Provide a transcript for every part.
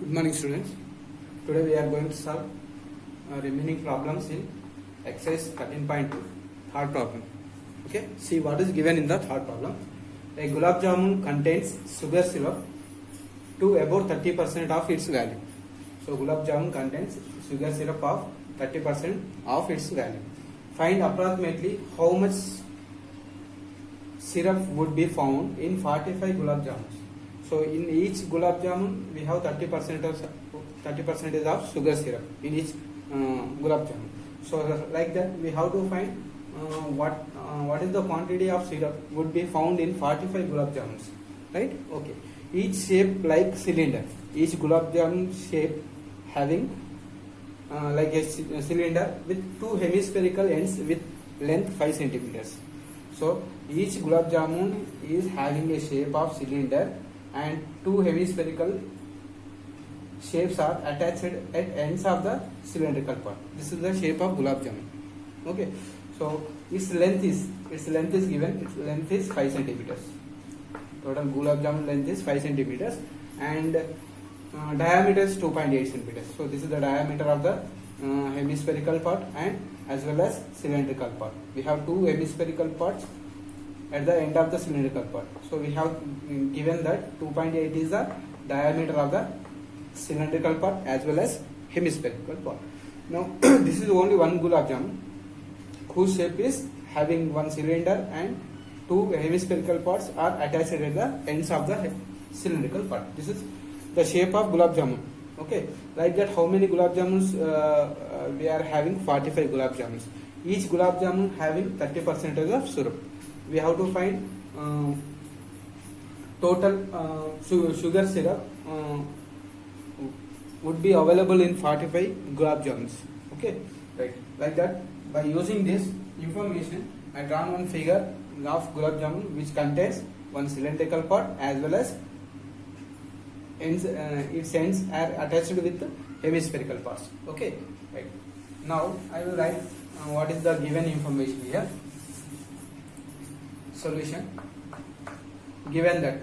Good morning, students. Today we are going to solve remaining problems in exercise 13.2, third problem. Okay, see what is given in the third problem. A gulab jamun contains sugar syrup to about 30% of its value. So gulab jamun contains sugar syrup of 30% of its value. Find approximately how much syrup would be found in 45 gulab jamuns. So in each gulab jamun we have 30% of sugar syrup in each gulab jamun. So like that we have to find what is the quantity of syrup would be found in 45 gulab jamuns, right? Okay. Each shape like cylinder. Each gulab jamun shape having like a cylinder with two hemispherical ends with length 5 centimeters. So each gulab jamun is having a shape of cylinder and two hemispherical shapes are attached at ends of the cylindrical part. This is the shape of gulab jamun. Okay. So its length is given. Its length is 5 centimeters. Total gulab jamun length is 5 centimeters and diameter is 2.8 centimeters. So this is the diameter of the hemispherical part and as well as cylindrical part. We have two hemispherical parts at the end of the cylindrical part. So we have given that 2.8 is the diameter of the cylindrical part as well as hemispherical part. Now this is only one gulab jamun whose shape is having one cylinder and two hemispherical parts are attached at the ends of the cylindrical part. This is the shape of gulab jamun. Okay, like that how many gulab jamuns we are having? 45 gulab jamuns. Each gulab jamun having 30% of syrup. We have to find total sugar syrup would be available in 45 gulab jamuns. Okay, right. Like that, by using this information, I drawn one figure of gulab jamun which contains one cylindrical part as well as ends. Its ends are attached with the hemispherical parts. Okay, right. Now I will write what is the given information here. Solution. Given that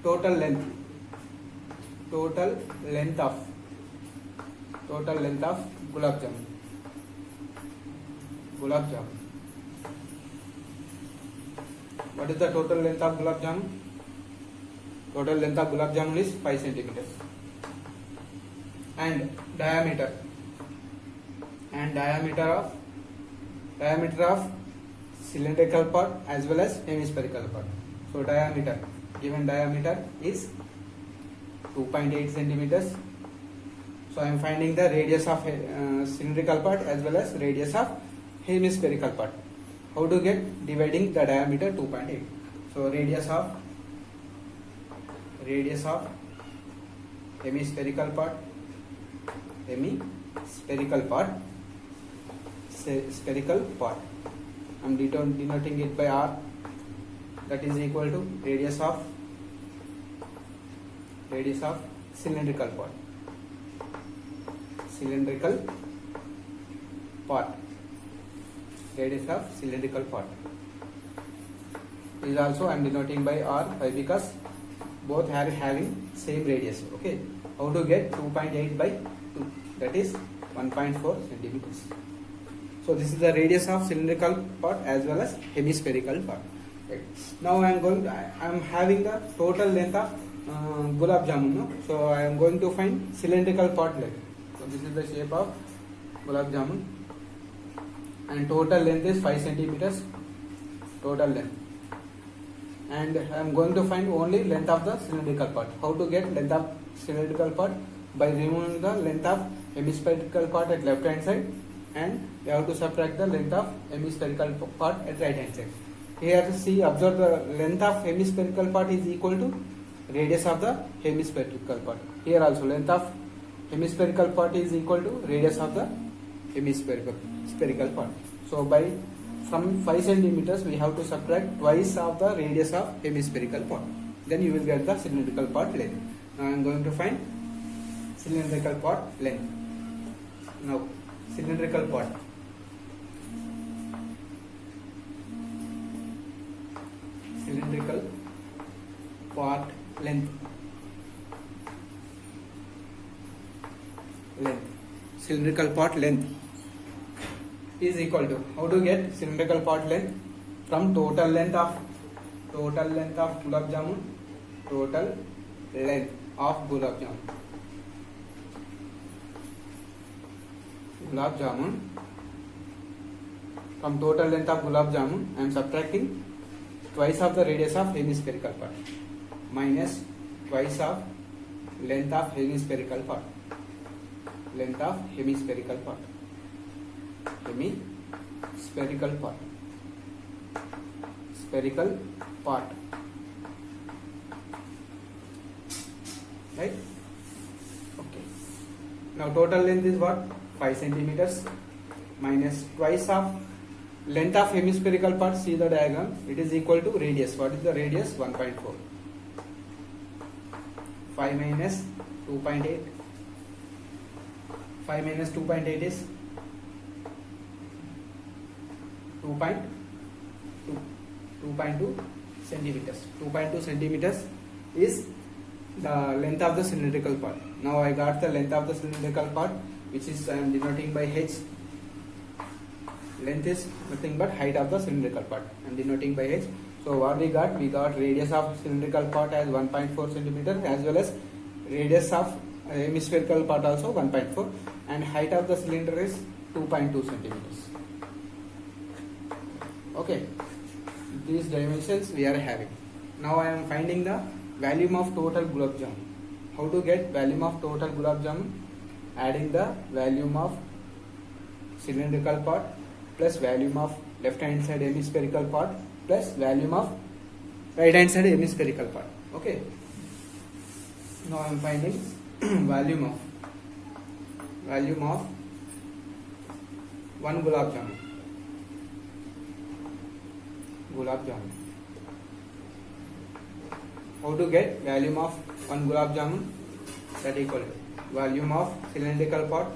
total length of gulab jamun. What is the total length of gulab jamun? Total length of gulab jamun is 5 centimeters. And diameter of cylindrical part as well as hemispherical part. So given diameter is 2.8 centimeters. So I am finding the radius of cylindrical part as well as radius of hemispherical part. How to get? Dividing the diameter 2.8. So radius of hemispherical part spherical part. I am denoting it by R. That is equal to radius of cylindrical part. Radius of cylindrical part is also I am denoting by R because both are having same radius. Okay. How to get 2.8 by 2? That is 1.4 centimeters. So this is the radius of cylindrical part as well as hemispherical part. Right. Now I am having the total length of gulab jamun. No? So I am going to find cylindrical part length. So this is the shape of gulab jamun and total length is 5 centimeters. Total length. And I am going to find only length of the cylindrical part. How to get length of cylindrical part? By removing the length of hemispherical part at left hand side and we have to subtract the length of hemispherical part at right hand side. Here observe the length of hemispherical part is equal to radius of the hemispherical part. Here also length of hemispherical part is equal to radius of the hemispherical part. So from 5 centimeters we have to subtract twice of the radius of hemispherical part. Then you will get the cylindrical part length. Now I am going to find cylindrical part length. Now cylindrical part. Part length cylindrical part length is equal to, how to get cylindrical part length? From total length of gulab jamun, total length of gulab jamun, from total length of gulab jamun I am subtracting twice of the radius of hemispherical part minus twice of length of hemispherical part, hemispherical part, right? Okay, now total length is what? 5 centimeters minus twice of length of hemispherical part. See the diagram, it is equal to radius. What is the radius? 1.4. 5 minus 2.8. 5 minus 2.8 is 2.2 centimeters. 2.2 centimeters is the length of the cylindrical part. Now I got the length of the cylindrical part, which is I am denoting by h. Length is nothing but height of the cylindrical part. I am denoting by h. So what we got? We got radius of cylindrical part as 1.4 centimeter, as well as radius of hemispherical part also 1.4, and height of the cylinder is 2.2 centimeters. Okay, these dimensions we are having. Now I am finding the volume of total gulab jamun. How to get volume of total gulab jamun? Adding the volume of cylindrical part plus volume of left hand side hemispherical part plus volume of right hand side hemispherical part. Okay, now I am finding volume of 1 gulab jamun. How to get volume of 1 gulab jamun? That equal to volume of cylindrical part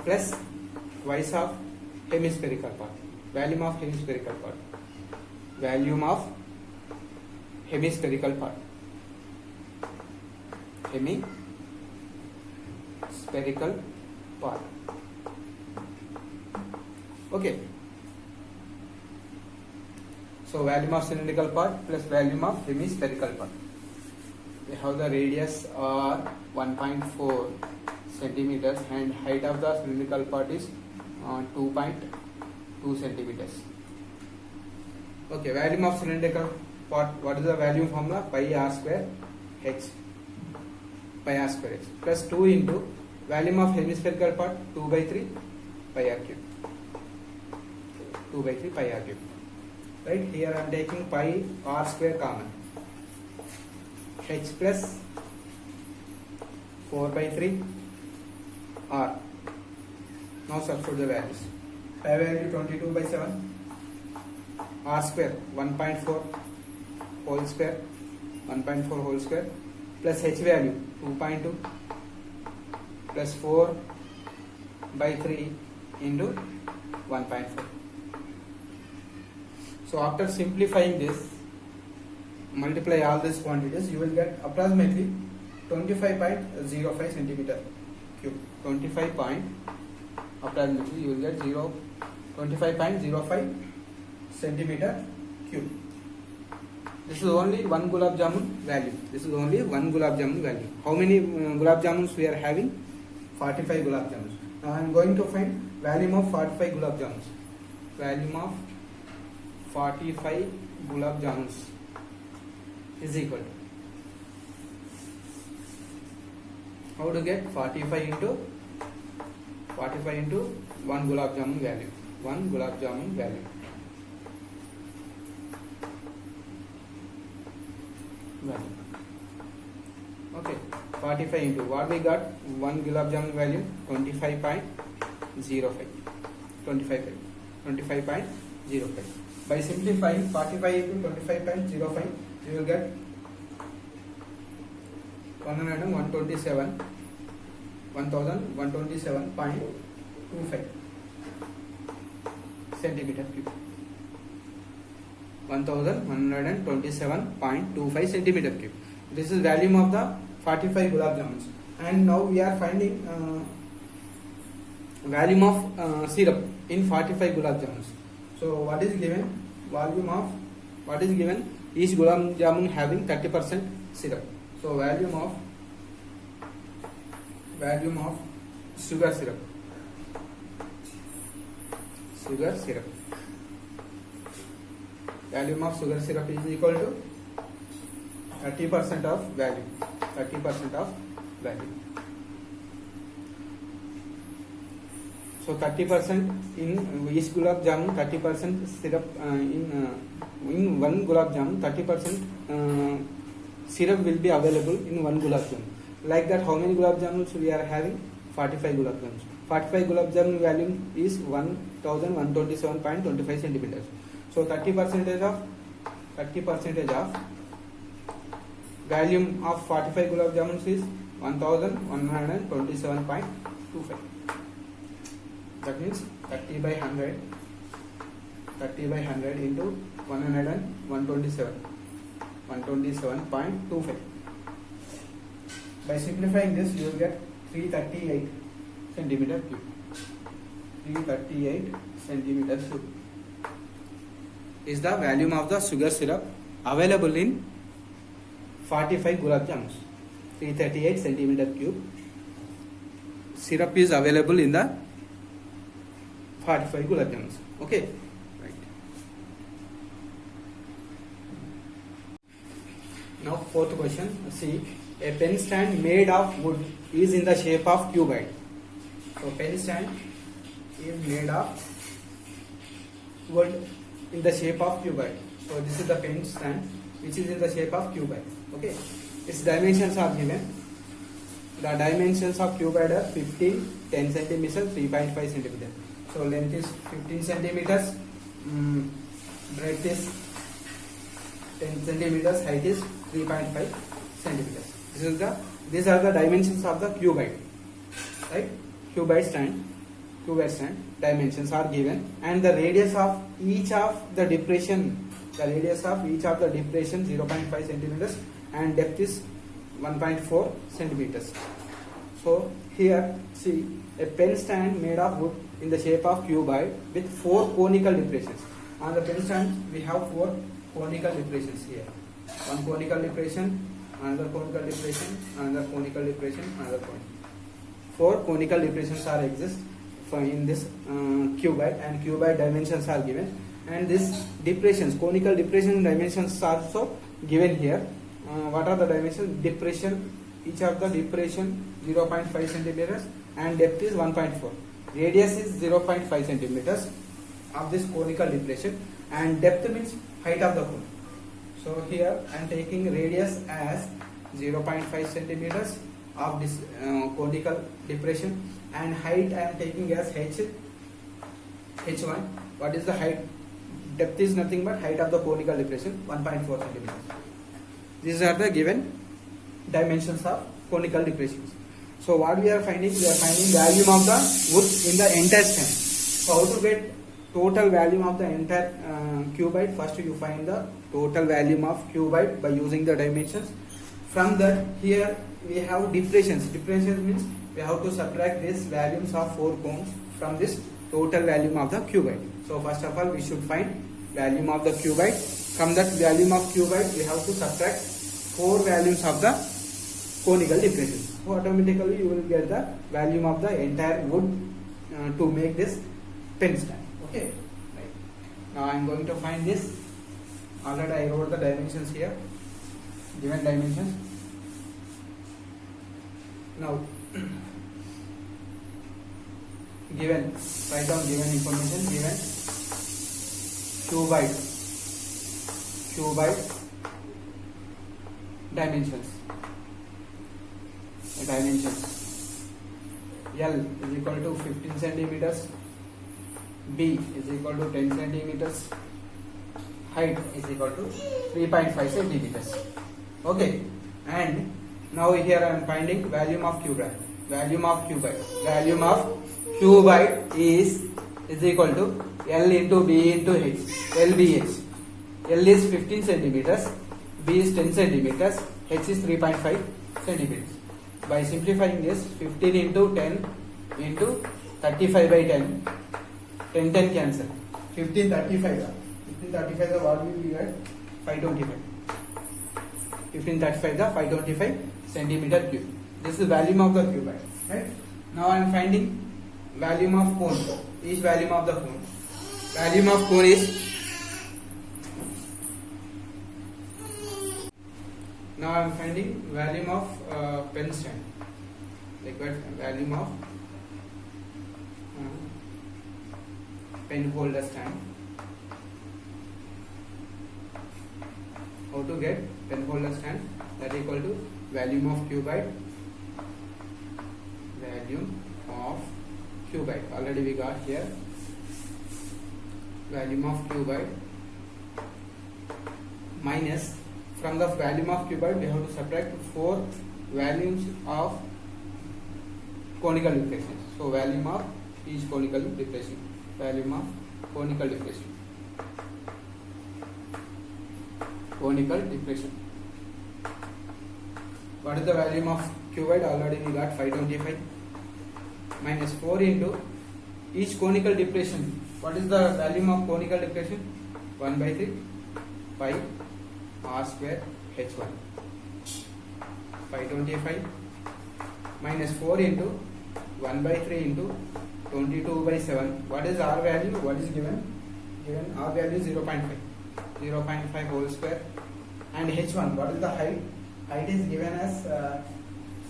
plus twice of hemispherical part, volume of hemispherical part, Okay, so volume of cylindrical part plus volume of hemispherical part. We have the radius are 1.4 centimeters and height of the cylindrical part is 2.2 centimeters. Okay, volume of cylindrical part, what is the volume formula? Pi r square h plus 2 into volume of hemispherical part 2 by 3 pi r cube. Right, here I am taking pi r square common. H plus 4 by 3 r. Now substitute the values. Pi value 22 by 7. R square 1.4 whole square, plus h value 2.2 plus 4 by 3 into 1.4. So after simplifying this, multiply all these quantities, you will get approximately 25.05 centimeter cube. Approximately you will get 25.05 centimeter cube. This is only 1 gulab jamun value. How many gulab jamuns we are having? 45 gulab jamuns. Now I am going to find volume of 45 gulab jamuns. Is equal to, how to get 45 into 1 gulab jamun value. Okay, 45 into what we got? 1 gulab jamun value 25.05. By simplifying 45 into 25.05, you will get 127 1127.25 centimeter cube. 1127.25 centimeter cube. This is volume of the 45 gulab jamuns. And now we are finding volume of syrup in 45 gulab jamuns. So what is given? Volume of what is given? Each gulab jamun having 30% syrup. So volume of sugar syrup. Volume of sugar syrup is equal to 30% of value. 30% of value. So 30% in each gulab jamun, 30% syrup in one gulab jamun, 30% syrup will be available in one gulab jamun. Like that, how many gulab jamuns we are having? 45 gulab jamuns. 45 gulab jamun volume is 1127.25 centimeters. So 30% of volume of 45 gulab jamuns is 1127.25. That means 30 by 100 into 127.25. By simplifying this, you will get 338 centimeter cube. 338 centimeter cube is the volume of the sugar syrup available in 45 gulab jamuns. 338 centimeter cube syrup is available in the 45 gulab jamuns. Okay, right. Now fourth question. See, a pen stand made of wood is in the shape of cuboid. So pen stand is made of wood in the shape of cuboid. So this is the pen stand which is in the shape of cuboid. Okay, its dimensions are given. The dimensions of cuboid are 15, 10 centimeters, 3.5 centimeters. So length is 15 centimeters, breadth is 10 centimeters, height is 3.5 centimeters. These are the dimensions of the cuboid, right? Cuboid stand dimensions are given, and the radius of each of the depression 0.5 centimeters, and depth is 1.4 centimeters. So here, see, a pen stand made of wood in the shape of cuboid with 4 conical depressions. On the pen stand we have 4 conical depressions here. One conical depression, another conical depression, another conical depression, another conical. 4 conical depressions are exist in this cuboid, and cuboid dimensions are given, and this depressions, conical depression dimensions are also given here. What are the dimensions? Depression, each of the depression 0.5 centimeters and depth is 1.4. Radius is 0.5 centimeters of this conical depression, and depth means height of the cone. So here I am taking radius as 0.5 centimeters of this conical depression, and height I am taking as h1. What is the height? Depth is nothing but height of the conical depression, 1.4 centimeters. These are the given dimensions of conical depressions. So what we are finding? We are finding volume of the wood in the entire stand. So how to get total volume of the entire cuboid? First you find the total volume of cuboid by using the dimensions. From that, here we have depressions. Depressions means we have to subtract these volumes of 4 cones from this total volume of the cuboid. So first of all, we should find volume of the cuboid. From that volume of cuboid, we have to subtract 4 volumes of the conical depressions. So automatically you will get the volume of the entire wood to make this pen stand. Okay. Right. Now I am going to find this. Already I wrote the dimensions here. Given dimensions. Now given, write down given information. Given cuboid dimensions. L is equal to 15 centimeters, B is equal to 10 centimeters, height is equal to 3.5 centimeters. Okay, and now here I am finding volume of cuboid. volume of cuboid. Volume of cuboid is equal to L into B into H. LBH. L is 15 centimeters, B is 10 centimeters, H is 3.5 centimeters. By simplifying this, 15 into 10 into 35 by 10, 10 cancel. 15 35 the what will be at 525. 15 35 the 525 centimeter cube. This is the volume of the cuboid. Right? Now I am finding volume of cone. Each volume of the cone. Volume of cone is. Now I am finding volume of pen stand. Like what? Volume of pen holder stand. How to get pen holder stand? That is equal to volume of cuboid. Volume of cuboid. Already we got here. Volume of cuboid minus, from the volume of cuboid we have to subtract 4 volumes of conical depression. So volume of each conical depression. Volume of conical depression. Conical depression. What is the volume of cuboid? Already we got 525 minus 4 into each conical depression. What is the volume of conical depression? 1 by 3 pi r square h1. 525 minus 4 into 1 by 3 into 22 by 7. What is R value? What is given? Given R value 0.5. 0.5 whole square. And h1, what is the height? Height is given as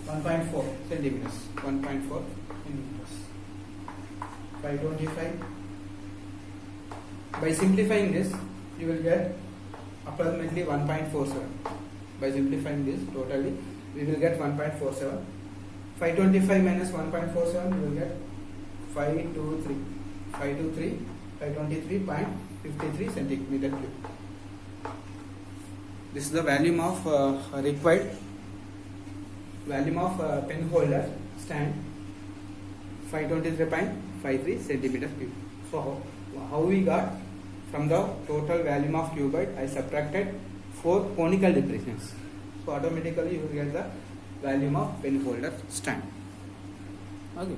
1.4 centimeters. 1.4 centimeters. 525. By simplifying this, you will get approximately 1.47. By simplifying this totally, we will get 1.47. 525 minus 1.47, you will get 523. 523.53 centimeter cube. This is the volume of required volume of pen holder stand, 523.53 centimeter cube. So how we got? From the total volume of cuboid, I subtracted 4 conical depressions. So automatically you will get the volume of pen holder stand. Okay.